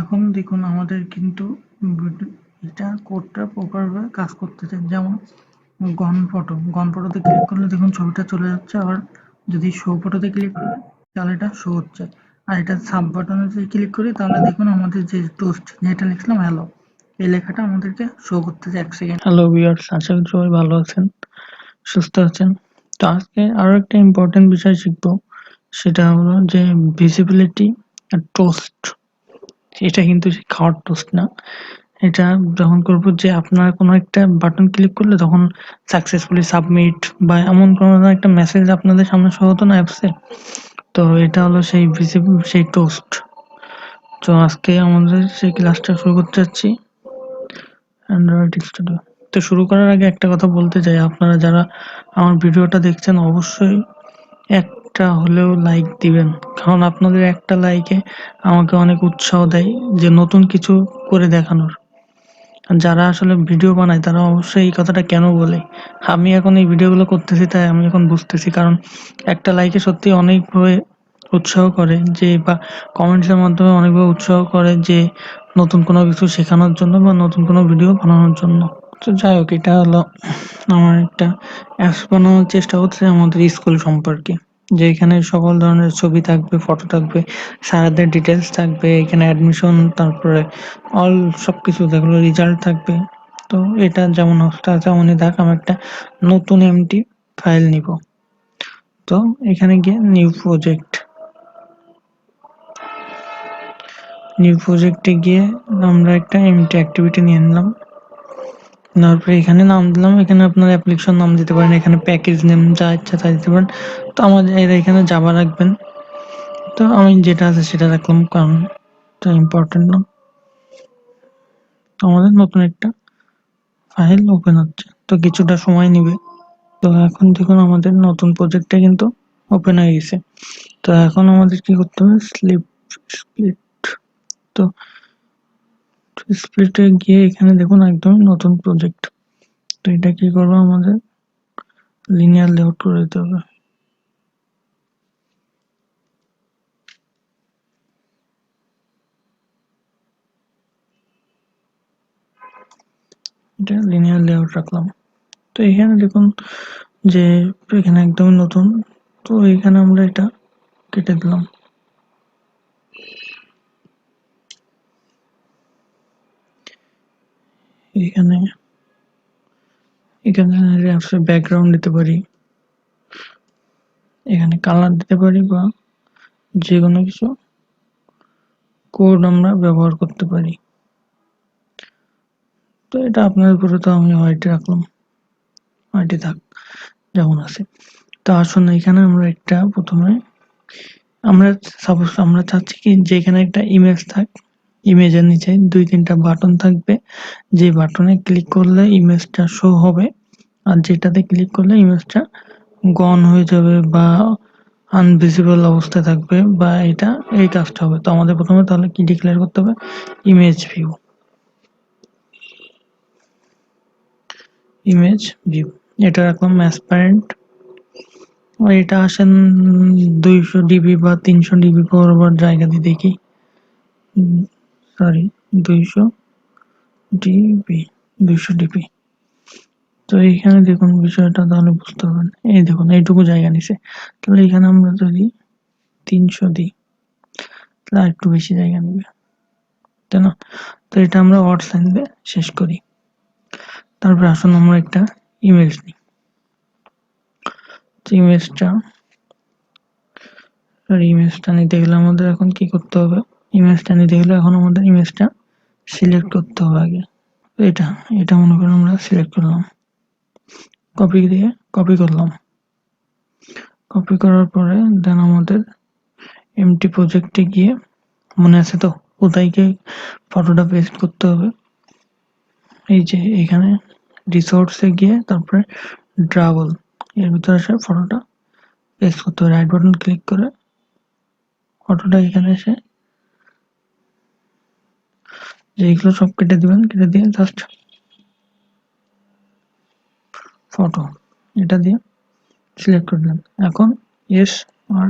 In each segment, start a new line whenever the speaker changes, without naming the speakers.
এখন দেখুন আমাদের কিন্তু এটা কোডটা প্রপারভাবে কাজ করতেছে। যেমন গন ফটোতে ক্লিক করলে দেখুন ছবিটা চলে যাচ্ছে, আবার যদি শো ফটোতে ক্লিক করি তাহলে এটা শো হচ্ছে। আর এটা সাব বাটনে যদি ক্লিক করি তাহলে দেখুন আমাদের যে টোস্ট যেটা লিখলাম হ্যালো, এই লেখাটা আমাদেরকে শো করতেছে 1 সেকেন্ড। হ্যালো ভিউয়ার্স, আশা করি সবাই ভালো আছেন, সুস্থ আছেন। তো আজকে আরো একটা ইম্পর্টেন্ট বিষয় শিখবো, সেটা হলো যে ভিজিবিলিটি আর টোস্ট। এটা কিন্তু খাওয়ার টোস্ট না। এটা যখন করবো যে আপনার কোনো একটা বাটন ক্লিক করলে তখন সাকসেসফুলি সাবমিট বা এমন কোনো একটা মেসেজ আপনাদের সামনে শো হতো না অ্যাপসে, তো এটা হলো সেই টোস্ট। তো আজকে আমাদের সেই ক্লাসটা শুরু করতে যাচ্ছি অ্যান্ড্রয়েড স্টুডিও। তো শুরু করার আগে একটা কথা বলতে চাই, আপনারা যারা আমার ভিডিওটা দেখছেন অবশ্যই একটা হলেও লাইক দিবেন, কারণ আপনাদের একটা লাইকে আমাকে অনেক উৎসাহ দেয় যে নতুন কিছু করে দেখানোর। আর যারা আসলে ভিডিও বানায় তারা অবশ্যই এই কথাটা কেন বলে, আমি এখন এই ভিডিওগুলো করতেছি তাই আমি এখন বুঝতেছি। কারণ একটা লাইকে সত্যি অনেকভাবে উৎসাহ করে, যে বা কমেন্টসের মাধ্যমে অনেকভাবে উৎসাহ করে যে নতুন কোনো কিছু শেখানোর জন্য বা নতুন কোনো ভিডিও বানানোর জন্য। তো যাই হোক, এটা হলো আমার একটা অ্যাপস বানানোর চেষ্টা হচ্ছে আমাদের স্কুল সম্পর্কে, যে এখানে সকল ধরনের ছবি থাকবে, ফটো থাকবে, স্যারদের ডিটেলস থাকবে, এখানে অ্যাডমিশন, তারপরে অল সবকিছু যেগুলো রেজাল্ট থাকবে। তো এটা যেমন অবস্থা আছে তেমনই থাক, আমি একটা নতুন এমটি ফাইল নিব। তো এখানে গিয়ে নিউ প্রজেক্টে গিয়ে আমরা একটা এমটি অ্যাক্টিভিটি নিয়ে নিলাম। তারপরে এখানে নাম দিলাম, এখানে আপনার অ্যাপ্লিকেশন নাম দিতে পারেন, এখানে প্যাকেজ নেম যা ইচ্ছা তাই দিতে পারেন। তো আমাদের এখানে জাভা রাখবেন, তো আমি যেটা আছে সেটা রাখলাম, কারণ এটা ইম্পর্টেন্ট না। তো আমাদের নতুন একটা ফাইল ওপেন হচ্ছে, তো কিছুটা সময় নিবে। তো এখন দেখুন আমাদের নতুন প্রজেক্টটা কিন্তু ওপেন হয়ে গেছে। তো এখন আমাদের কি করতে হবে, স্প্লিট। তো স্প্লিটে গিয়ে এখানে দেখুন একদম নতুন প্রজেক্ট। তো এটা কি করবো, আমাদের লিনিয়ার লেআউট করে দিতে হবে। এটা লিনিয়ার লেআউট রাখলাম। তো এখানে দেখুন যে এখানে একদম নতুন, তো এখানে আমরা এটা কেটে দিলাম। এখানে এখানে ব্যাকগ্রাউন্ড দিতে পারি, এখানে কালার দিতে পারি, বা যে কোনো কিছু কোড আমরা ব্যবহার করতে পারি। তো এটা আপনার উপরে, তো আমি হোয়াইটে রাখলাম, হোয়াইটে থাক যেমন আছে। তো আসুন এখানে আমরা একটা প্রথমে আমরা সাপোজ আমরা চাচ্ছি কি যে এখানে একটা ইমেজ থাক, ইমেজের নিচে 2-3টা বাটন থাকবে, যে বাটনে ক্লিক করলে ইমেজটা শো হবে, আর যেটাতে ক্লিক করলে ইমেজটা গন হয়ে যাবে বা আনভিজিবল অবস্থায় থাকবে, বা এটা এই কাজটা হবে। তো আমাদের প্রথমে তাহলে কি ডিক্লেয়ার করতে হবে, ইমেজ ভিউ। এটা রাখলাম ট্রান্সপারেন্ট, আর এটা আসেন 200 ডিবি বা 300 ডিবি বরাবর জায়গা দিয়ে দেখি, সরি 200 ডিবি, 200 ডিবি। তো এইখানে দেখুন বিষয়টা তাহলে বুঝতে পারবেন, এই দেখুন এইটুকু জায়গা নিছে। তাহলে এখানে আমরা যদি 300 দিই তাহলে একটু বেশি জায়গা নেবে, তাই না? তো এটা আমরা সাইন দিয়ে শেষ করি। তারপর আসুন আমরা একটা ইমেজ নিই। ইমেজটা নিতে গেলে আমাদের এখন কি করতে হবে, ইমেজটা নিতে গেলে এখন আমাদের ইমেজটা সিলেক্ট করতে হবে আগে। এটা এটা মনে করেন আমরা সিলেক্ট করলাম, কপি করলাম। কপি করার পরে দেন আমাদের এমটি প্রজেক্টে গিয়ে, মনে আছে তো কোথায় গিয়ে ফটোটা পেস্ট করতে হবে, এই যে এখানে রিসোর্সে গিয়ে তারপরে ড্রাবল এর ভিতরে এসে ফটোটা পেস্ট করতে হবে। রাইট বাটন ক্লিক করে ফটোটা এখানে এসে যেগুলো সব কেটে দিবেন, কেটে দিয়ে জাস্ট ফটো এটা দিয়ে সিলেক্ট করে দিলাম। এখন আর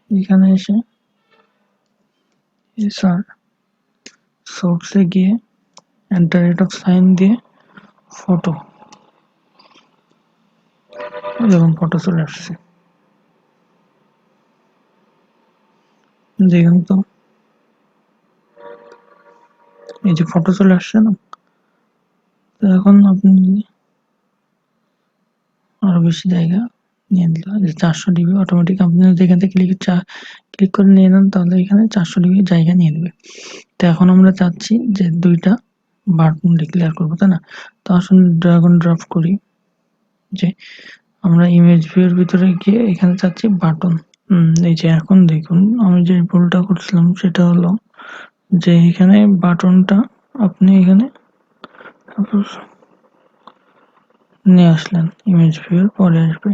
এখানে এসে স্যার সোর্সে গিয়ে @সাইন দিয়ে ফটো, দেখুন ফটো চলে আসছে। দেখুন তো এই যে ফটো চলে আসছে না। তো এখন আপনি আরো বেশি জায়গা নিয়ে দিল যে 400 DB অটোমেটিক, আপনি যদি এখান থেকে ক্লিক করে নিয়ে নেন তাহলে এখানে 400 DB জায়গা নিয়ে নেবে। তো এখন আমরা চাচ্ছি যে দুইটা বাটন ডিক্লেয়ার করবো, তাই না? তো আসুন ড্র্যাগ অ্যান্ড ড্রপ করি, যে আমরা ইমেজ ভিউয়ের ভিতরে গিয়ে এখানে চাচ্ছি বাটন। এই যে এখন দেখুন আমি যে ভুলটা করছিলাম সেটা হলো যে এখানে বাটনটা আপনি এখানে নিয়ে আসলেন, ইমেজ ভিউয়ের পরে আসবে।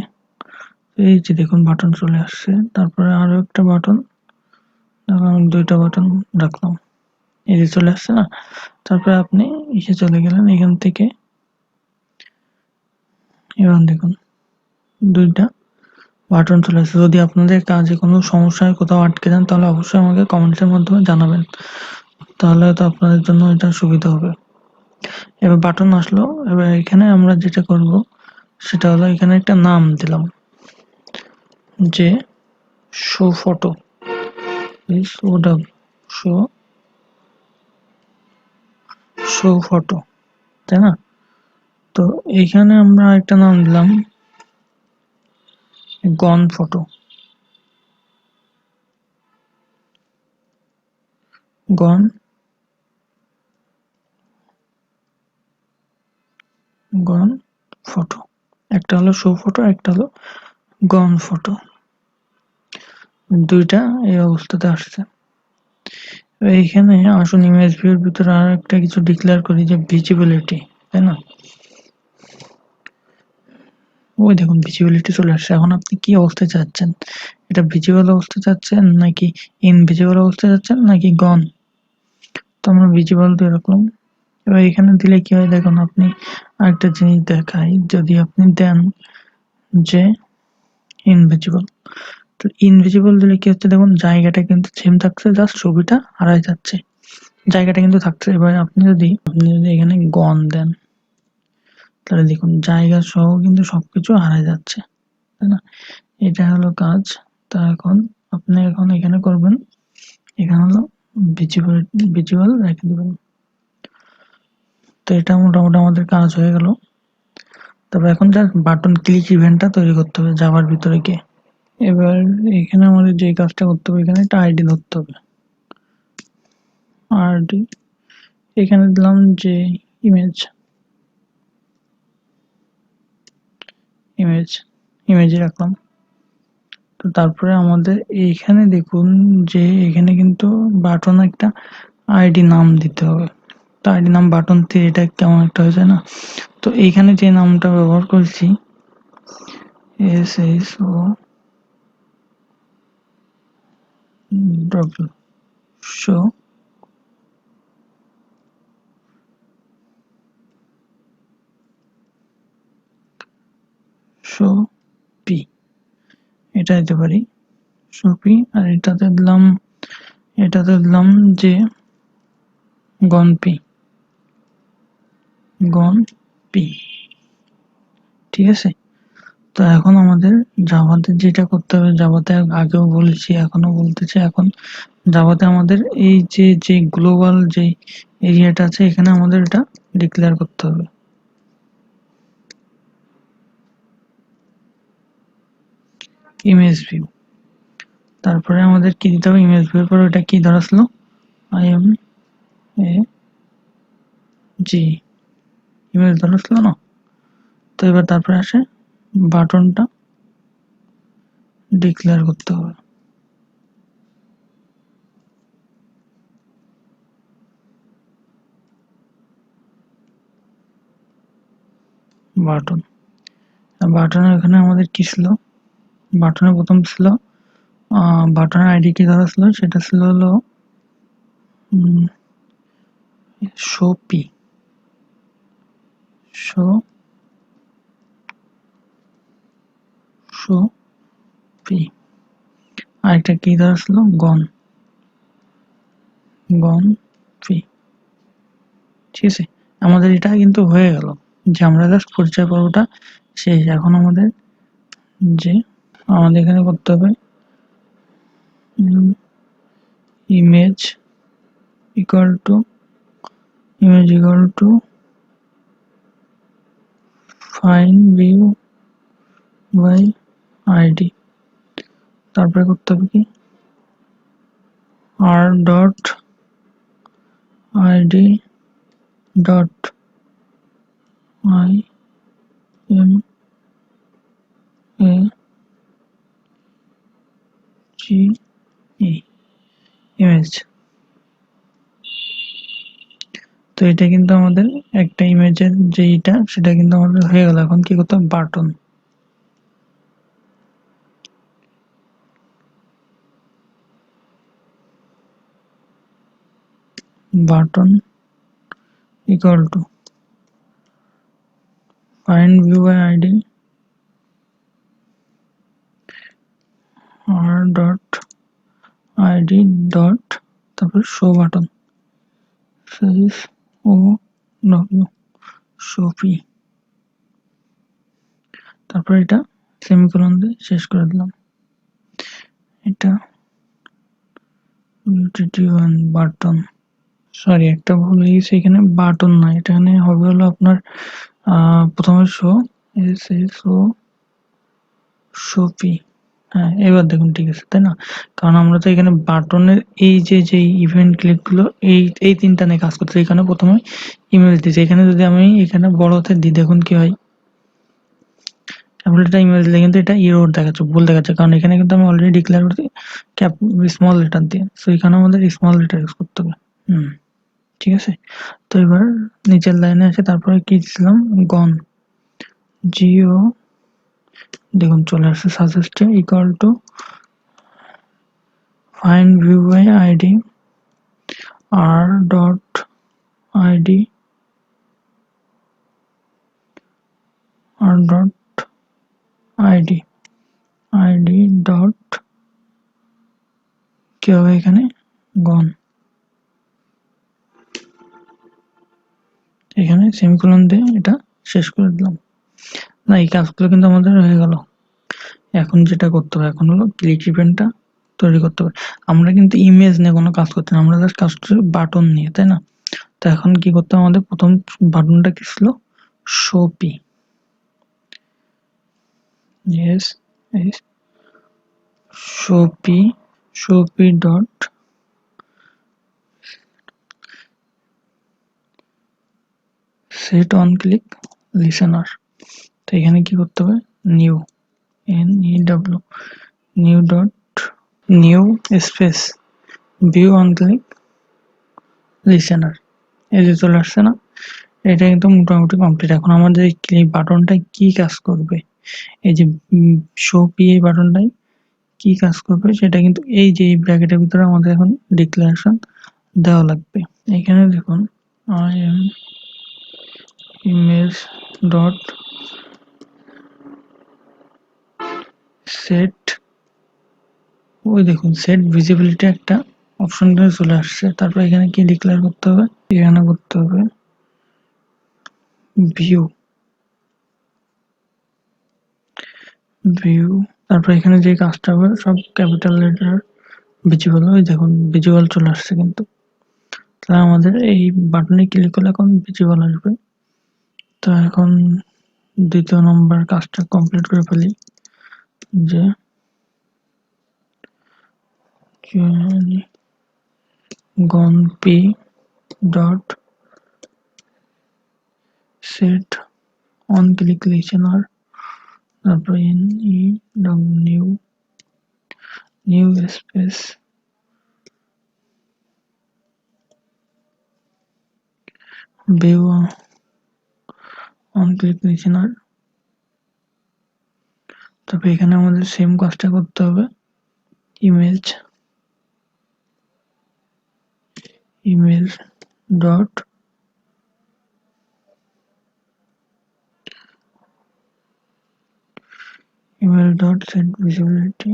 এই যে দেখুন বাটন চলে আসছে, তারপরে আরো একটা বাটন, আমি দুইটা বাটন রাখলাম, এই যে চলে আসছে না। তারপরে আপনি এসে চলে গেলেন এখান থেকে, এবার দেখুন দুইটা বাটন চলে আসছে। যদি আপনাদের কাজে কোনো সমস্যায় কোথাও আটকে যান তাহলে অবশ্যই আমাকে কমেন্টসের মাধ্যমে জানাবেন, তাহলে তো আপনাদের জন্য এটা সুবিধা হবে। এবার বাটন আসলো, এবার এখানে আমরা যেটা করব সেটা হলো এখানে একটা নাম দিলাম যে show photo, show show photo, তাই না? তো এইখানে আমরা একটা নাম দিলাম গন ফটো, গন গন ফটো। একটা হলো শো ফটো, একটা হলো গন ফটো, দুইটা এই অবস্থাতে আসছে। এইখানে আসুন ইমেজ ভিউর ভিতরে আর একটা কিছু ডিক্লেয়ার করি যে ভিজিবিলিটি, তাই না? ওই দেখুন ভিজিবিলিটি চলে আসছে। এখন আপনি কি অবস্থায় চাচ্ছেন, এটা ভিজিবল অবস্থায় চাচ্ছেন নাকি ইনভিজিবল অবস্থায় চাচ্ছেন নাকি গন? তো আমরা ভিজিবল দিয়ে রাখলাম। এবার এখানে দিলে কি হয় দেখুন, আপনি আরেকটা জিনিস দেখাই, যদি আপনি দেন যে ইনভিজিবল, তো ইনভিজিবল দিলে কি হচ্ছে দেখুন জায়গাটা কিন্তু সেম থাকছে, জাস্ট ছবিটা হারাই যাচ্ছে, জায়গাটা কিন্তু থাকছে। এবার আপনি যদি এখানে গন দেন তাহলে দেখুন জায়গা সহ কিন্তু সবকিছু হারাই যাচ্ছে, তাই না? এটা হলো কাজ। তা আপনি এখানে করবেন, এখানে হলো ভিজুয়াল রেখে দেবেন। তো এটা মোটামুটি আমাদের কাজ হয়ে গেল। তবে এখন জাস্ট বাটন ক্লিক ইভেন্টটা তৈরি করতে হবে জাভার ভিতরে গিয়ে। এবার এখানে আমাদের যে কাজটা করতে হবে, এখানে একটা আইডি ধরতে হবে, আইডি এখানে দিলাম যে ইমেজ, ইমেজ ইমেজে রাখলাম। তো তারপরে আমাদের এইখানে দেখুন যে এখানে কিন্তু বাটন একটা আইডি নাম দিতে হবে। তো আইডি নাম বাটন দিয়ে এটা কেমন একটা হয়ে যায় না। তো এইখানে যে নামটা ব্যবহার করছি SSO W, show show P, এটা দিতে পারি শো পি। আর এটাতে দিলাম যে গনপি, গনপি, ঠিক আছে? তো এখন আমাদের জাভাতে যেটা করতে হবে, জাভাতে আগেও বলেছি এখনো বলতেছি, এখন জাভাতে আমাদের এই যে গ্লোবাল যে এরিয়াটা আছে এখানে আমাদের এটা ডিক্লেয়ার করতে হবে, ইমেজ ভিউ। তারপরে আমাদের কি দিতে হবে, ইমেজ ভিউর পরে ওটা কি ধরাছিল, IMAG ইমেজ ধরাছিল না। তো এবার তারপরে আসে বাটনটা ডিক্লেয়ার করতে হবে, বাটন। বাটনের এখানে আমাদের কি ছিল, বাটনের প্রথম ছিল বাটনের আইডি কি ধরা ছিল, সেটা ছিল হলো show P, show show P. আরেকটা কি ধরা ছিল, গন, গন ফি। ঠিক আছে, আমাদের এটা কিন্তু হয়ে গেল যে আমরা জাস্ট পরিচয় পর্বটা শেষ। এখন আমাদের এখানে করতে হবে image equal to find view by ID. তারপরে করতে হবে কি R dot ID dot I M A G E image. তো এটা কিন্তু আমাদের একটা ইমেজের যেটা সেটা কিন্তু আমাদের হয়ে গেল। এখন কি করতে হবে, button equal to find view by id r dot id dot তারপর শো বাটন সাইজ ও ডব্লিউ শো পি। তারপর এটা সেমিকোলন দিয়ে শেষ করে দিলাম। এটা বাটন, সরি একটা ভুল হয়ে গেছে, এখানে বাটন না, এখানে হবে হলো আপনার প্রথমে show S S O show P. হ্যাঁ, এবার দেখুন ঠিক আছে তাই না, কারণ আমরা তো এখানে বাটনের এই যে ইভেন্ট ক্লিকগুলো এই তিনটা নিয়ে কাজ করতে, এখানে প্রথমে ইমেল দিয়েছি। এখানে যদি আমি এখানে বড় হাতে দিই দেখুন কি হয়, তারপরে এটা ইমেল দিলে কিন্তু এটা ইরোর দেখাচ্ছে, ভুল দেখাচ্ছে, কারণ এখানে কিন্তু আমি অলরেডি ডিক্লেয়ার করছি ক্যাপ স্মল লেটার দিয়ে। সো এখানে আমাদের স্মল লেটার ইউজ করতে হবে। ঠিক আছে, তো এবার নিচের লাইনে আছে, তারপরে কি দিছিলাম গন জিও, দেখুন চলে আসছে সাজেস্টে equal to find view by id r dot id r dot id id dot কি হবে এখানে গন, এখানে সেমিকোলন দিয়ে এটা শেষ করে দিলাম। না, এই কাজগুলো কিন্তু আমাদের হয়ে গেল। এখন যেটা করতে হবে এখন হলো ক্লিক ইভেন্টটা তৈরি করতে হবে। আমরা কিন্তু ইমেজ নিয়ে কোনো কাজ করতে না, আমরা জাস্ট কাজ করছি বাটন নিয়ে, তাই না? তো এখন কি করতে হবে, আমাদের প্রথম বাটনটা কি ছিল, show P. Yes, show P dot set on click listener. তো এখানে কি করতে হবে, new NEW new dot new space view on click listener. এই যে চলে আসছে না, এটা কিন্তু মোটামুটি কমপ্লিট। এখন আমাদের এই ক্লিক বাটনটা কি কাজ করবে, এই যে শো পি এই বাটনটাই কি কাজ করবে সেটা কিন্তু এই যে এই ব্র্যাকেটের ভিতরে আমাদের এখন ডিক্লারেশন দেওয়া লাগবে। এখানে দেখুন I am image dot set, ওই দেখুন সেট ভিজিবিলিটি একটা অপশন চলে আসছে। তারপর এখানে কি ডিক্লেয়ার করতে হবে, এখানে করতে হবে ভিউ ভিউ। তারপর এখানে যে কাজটা হবে সব ক্যাপিটাল লেটার ভিজিবল, ওই দেখুন ভিজিবল চলে আসছে কিন্তু। তাহলে আমাদের এই বাটনে ক্লিক করলে এখন ভিজিবল আসবে। তো এখন দ্বিতীয় নম্বর কাজটা কমপ্লিট করে ফেলি, যে gone P dot set on click listener, তারপর new new space view on click listener. তারপর এখানে আমাদের সেম কাজটা করতে হবে, image dot set visibility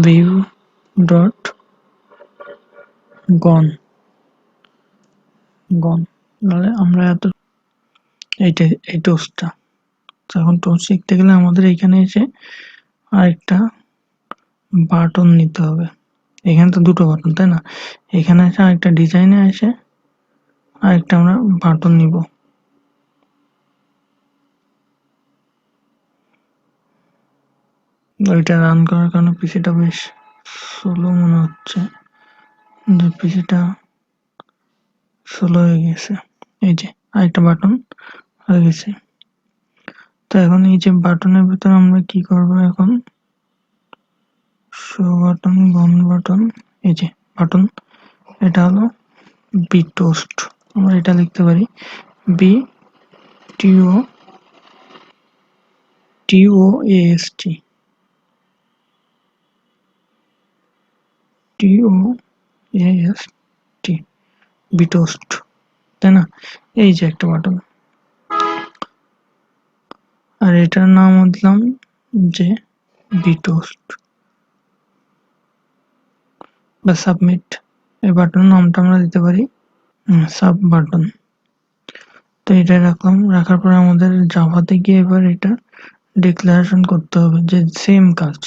view dot gone gone তাহলে আমরা এই টোস্টটা এখন টোস্ট শিখতে গেলে আমাদের এখানে এসে আরেকটা বাটন নিতে হবে। এখানে তো দুটো বাটন তাই না, এখানে এসে আরেকটা ডিজাইনে এসে আরেকটা আমরা বাটন নিব। ওইটা রান করার কারণে পিসিটা বেশ স্লো মনে হচ্ছে, যে পিসিটা স্লো হয়ে গেছে। এই যে আরেকটা বাটন হয়ে গেছে। তো এখন এই যে বাটনের ভিতরে আমরা কি করব, এখন শো বাটন, গন বাটন, এই যে বাটন, এটা হলো বি টোস্ট। আমরা এটা লিখতে পারি বি টিও টিওএসটি টিওএসটি বি টোস্ট, তাই না? এই যে একটা বাটন, আর এটার নাম দিলাম যে বি টোস্ট বা সাবমিট। এই বাটনের নামটা আমরা দিতে পারি সাব বাটন। তো এটা রাখলাম, রাখার পরে আমাদের জাভাতে গিয়ে এবার এটা ডিক্লারেশন করতে হবে যে সেম কাজ।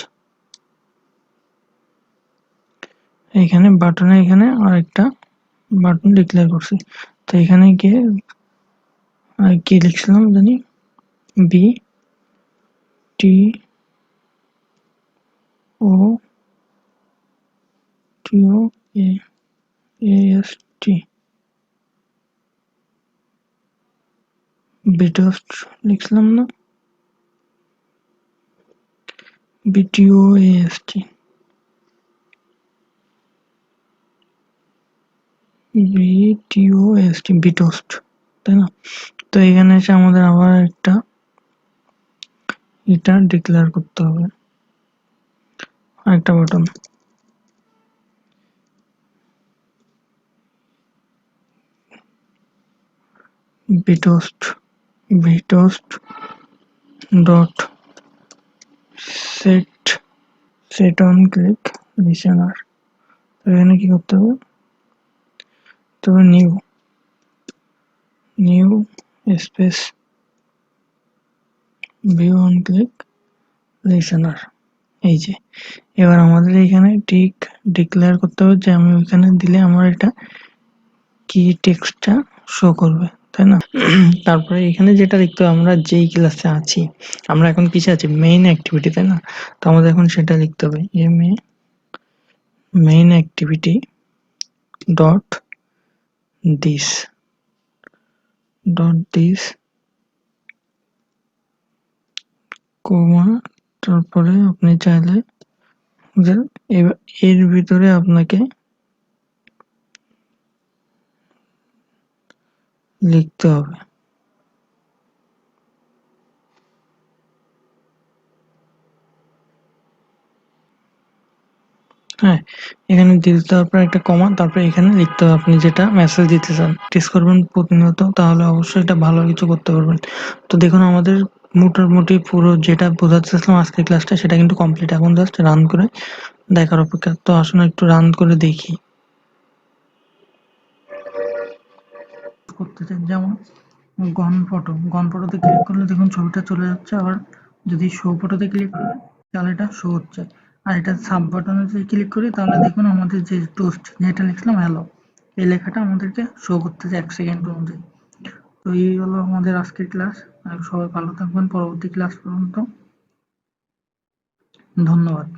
এখানে বাটনে এখানে আরেকটা বাটন ডিক্লেয়ার করছি। তো এখানে গিয়ে কি লিখছিলাম জানি, বি টি ও টিও এস টি বিটোস্ট লিখছিলাম না, বিটিও এস টি বিটিওএসটি বিটোস্ট, তাই না? তো এখানে এসে আমাদের আবার একটা এটা ডিক্লেয়ার করতে হবে, আরেকটা button B toast B toast dot set set on click listener. তো এখানে কি করতে হবে, তবে new new space view on click listener. এই যে এবার আমাদের এখানে ঠিক ডিক্লেয়ার করতে হবে যে আমি ওইখানে দিলে আমার এটা কি টেক্সটটা শো করবে, তাই না? তারপরে এখানে যেটা লিখতে হবে, আমরা যেই ক্লাসে আছি, আমরা এখন কিসে আছি, মেইন অ্যাক্টিভিটি, তাই না? তো আমাদের এখন সেটা লিখতে হবে, মেইন অ্যাক্টিভিটি ডট দিস কমা, তারপরে আপনি চাইলে যে এর ভিতরে আপনাকে লিখতে হবে, হ্যাঁ, এখানে দিতে হবে পর একটা কমা, তারপরে এখানে লিখতে হবে আপনি যেটা মেসেজ দিতে চান। প্র্যাকটিস করবেন প্রতিনিয়ত, তাহলে অবশ্যই এটা ভালো কিছু করতে পারবেন। তো দেখুন আমাদের মোটামুটি পুরো যেটা বোঝাতে চাইছিলাম আজকের ক্লাসটা, সেটা কিন্তু কমপ্লিট। এখন জাস্ট রান করে দেখার অপেক্ষা। তো আসুন একটু রান করে দেখি করতে চান। যেমন গন ফটোতে ক্লিক করলে দেখুন ছবিটা চলে যাচ্ছে, আবার যদি শো ফটোতে ক্লিক করি তাহলে এটা শো হচ্ছে। আর এটা সাব বাটনে যদি ক্লিক করি তাহলে দেখুন আমাদের যে টোস্ট যেটা লিখলাম হ্যালো, এই লেখাটা আমাদেরকে শো করতেছে 1 সেকেন্ড অনুযায়ী। তো এই হলো আমাদের আজকের ক্লাস। আর সবাই ভালো থাকবেন পরবর্তী ক্লাস পর্যন্ত। ধন্যবাদ।